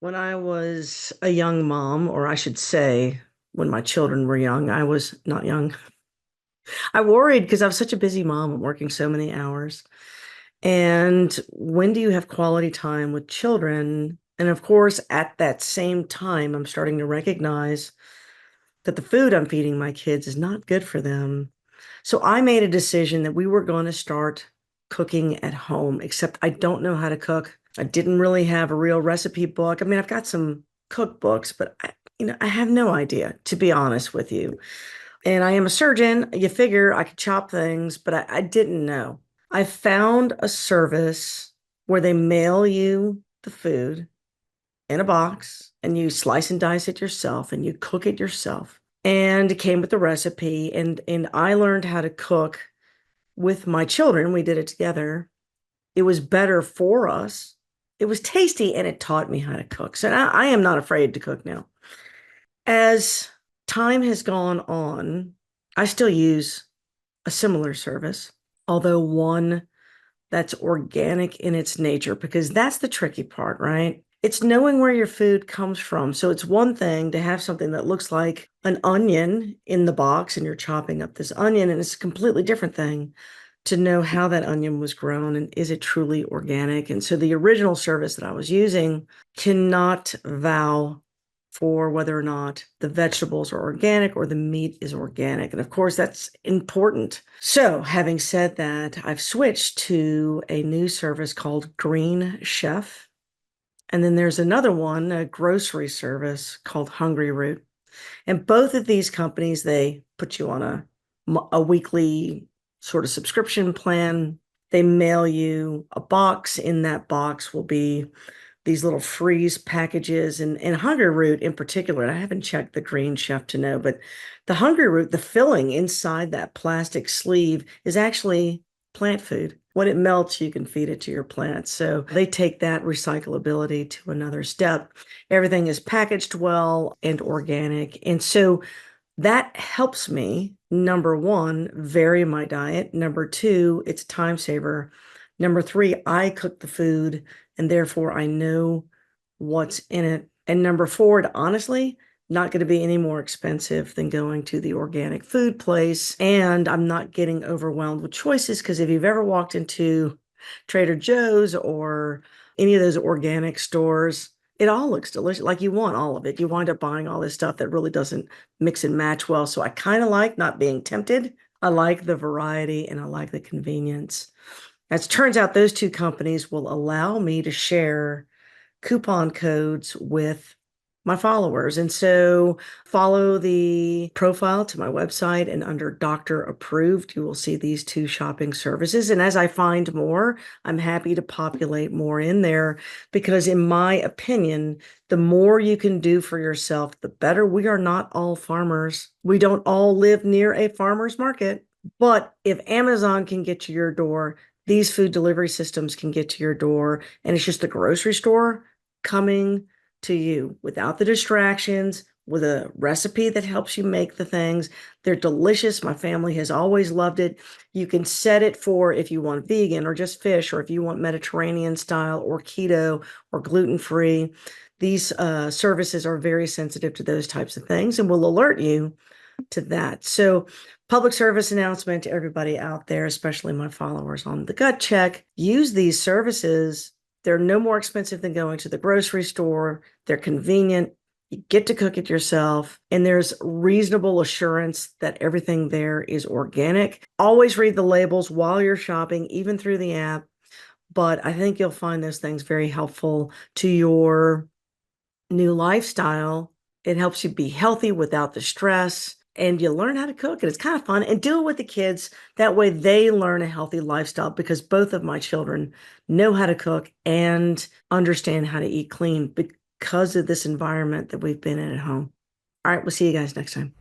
When I was a young mom, or I should say, when my children were young, I was not young. I worried because I was such a busy mom. I'm working so many hours. And when do you have quality time with children? And of course, at that same time, I'm starting to recognize that the food I'm feeding my kids is not good for them. So I made a decision that we were going to start cooking at home, except I don't know how to cook. I didn't really have a real recipe book. I mean, I've got some cookbooks, but I have no idea, to be honest with you. And I am a surgeon. You figure I could chop things, but I didn't know. I found a service where they mail you the food in a box and you slice and dice it yourself and you cook it yourself. And it came with the recipe and I learned how to cook with my children. We did it together. It was better for us. It was tasty and it taught me how to cook. So I am not afraid to cook now. As time has gone on, I still use a similar service, although one that's organic in its nature, because that's the tricky part, right? It's knowing where your food comes from. So it's one thing to have something that looks like an onion in the box and you're chopping up this onion, and it's a completely different thing to know how that onion was grown and is it truly organic. And so the original service that I was using cannot vow for whether or not the vegetables are organic or the meat is organic. And of course, that's important. So, having said that, I've switched to a new service called Green Chef. And then there's another one, a grocery service called Hungry Root. And both of these companies, they put you on a weekly sort of subscription plan. They mail you a box. In that box will be these little freeze packages and Hungry Root in particular. And I haven't checked the Green Chef to know, but the Hungry Root, the filling inside that plastic sleeve is actually plant food. When it melts, you can feed it to your plants. So they take that recyclability to another step. Everything is packaged well and organic. And so that helps me, number one, vary my diet. Number two, it's a time saver. Number three, I cook the food and therefore I know what's in it. And number four, it honestly not going to be any more expensive than going to the organic food place. And I'm not getting overwhelmed with choices because if you've ever walked into Trader Joe's or any of those organic stores, it all looks delicious. Like you want all of it. You wind up buying all this stuff that really doesn't mix and match well. So I kind of like not being tempted. I like the variety and I like the convenience. As it turns out, those two companies will allow me to share coupon codes with my followers. And so follow the profile to my website and under Doctor Approved, you will see these two shopping services. And as I find more, I'm happy to populate more in there because in my opinion, the more you can do for yourself, the better. We are not all farmers. We don't all live near a farmer's market. But if Amazon can get to your door, these food delivery systems can get to your door, and it's just the grocery store coming to you without the distractions, with a recipe that helps you make the things. They're delicious. My family has always loved it. You can set it for if you want vegan or just fish, or if you want Mediterranean style or keto or gluten-free. These services are very sensitive to those types of things and will alert you to that. So, public service announcement to everybody out there, especially my followers on the gut check, use these services. They're no more expensive than going to the grocery store. They're convenient. You get to cook it yourself, and there's reasonable assurance that everything there is organic. Always read the labels while you're shopping, even through the app. But I think you'll find those things very helpful to your new lifestyle. It helps you be healthy without the stress, and you learn how to cook, and it's kind of fun. And do it with the kids. That way they learn a healthy lifestyle because both of my children know how to cook and understand how to eat clean because of this environment that we've been in at home. All right, we'll see you guys next time.